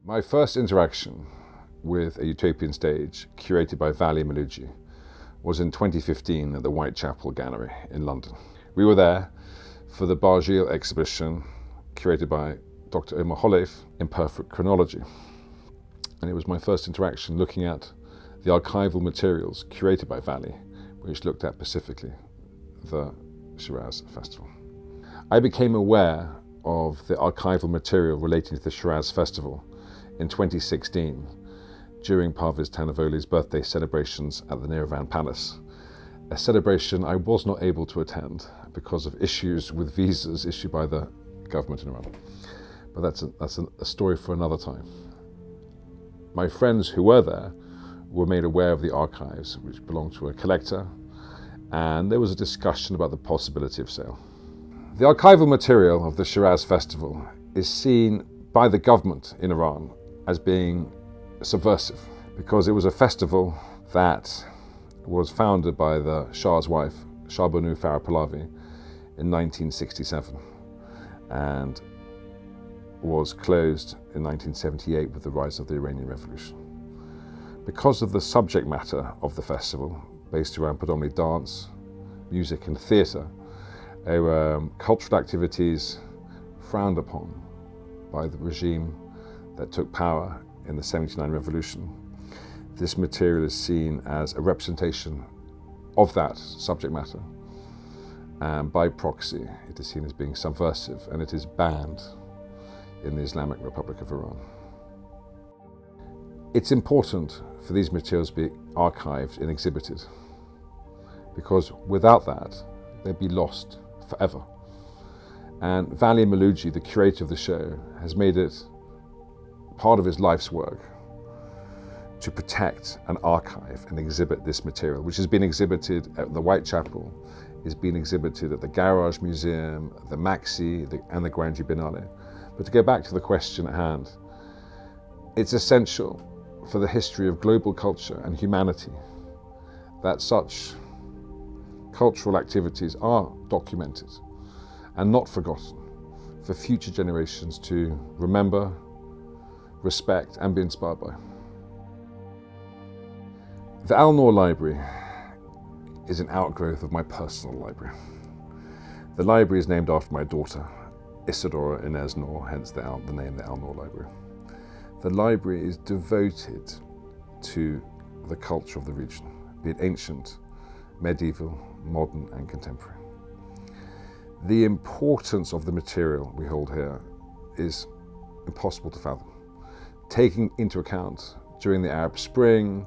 My first interaction with A Utopian Stage, curated by Vali Mahlouji, was in 2015 at the Whitechapel Gallery in London. We were there for the Bargil exhibition curated by Dr. Omar Khalif, Imperfect Chronology. And it was my first interaction looking at the archival materials curated by Vali, which looked at specifically the Shiraz Festival. I became aware of the archival material relating to the Shiraz Festival in 2016 during Parviz Tanavoli's birthday celebrations at the Nerivan Palace, a celebration I was not able to attend because of issues with visas issued by the government in Iran. But that's a story for another time. My friends who were there were made aware of the archives, which belonged to a collector, and there was a discussion about the possibility of sale. The archival material of the Shiraz Festival is seen by the government in Iran as being subversive, because it was a festival that was founded by the Shah's wife, Shah Banu Farah Pahlavi, in 1967 and was closed in 1978 with the rise of the Iranian Revolution. Because of the subject matter of the festival, based around predominantly dance, music and theatre, they were cultural activities frowned upon by the regime that took power in the '79 revolution. This material is seen as a representation of that subject matter, and by proxy it is seen as being subversive, and it is banned in the Islamic Republic of Iran. It's important for these materials to be archived and exhibited, because without that they'd be lost forever. And Vali Mahlouji, the curator of the show, has made it part of his life's work to protect and archive and exhibit this material, which has been exhibited at the Whitechapel, is being exhibited at the Garage Museum, the Maxi, and the Guangzhou Biennale. But to go back to the question at hand, it's essential for the history of global culture and humanity that such cultural activities are documented and not forgotten, for future generations to remember, respect and be inspired by. The Noor Library is an outgrowth of my personal library. The library is named after my daughter, Isadora Inez Noor, hence the name the Noor Library. The library is devoted to the culture of the region, be it ancient, medieval, modern and contemporary. The importance of the material we hold here is impossible to fathom. Taking into account, during the Arab Spring,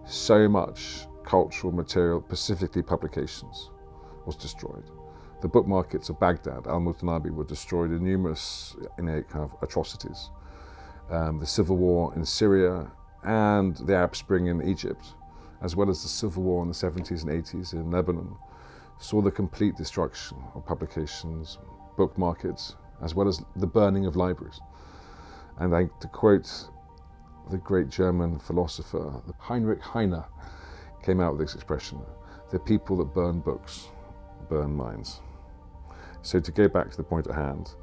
so much cultural material, specifically publications, was destroyed. The book markets of Baghdad, Al-Mutanabi, were destroyed in numerous kind of atrocities. The civil war in Syria and the Arab Spring in Egypt, as well as the civil war in the 70s and 80s in Lebanon, saw the complete destruction of publications, book markets, as well as the burning of libraries. And to quote the great German philosopher, Heinrich Heine, came out with this expression: the people that burn books burn minds. So to go back to the point at hand,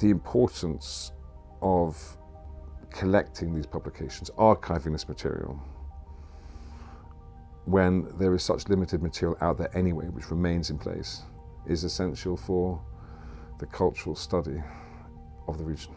the importance of collecting these publications, archiving this material, when there is such limited material out there anyway, which remains in place, is essential for the cultural study of the region.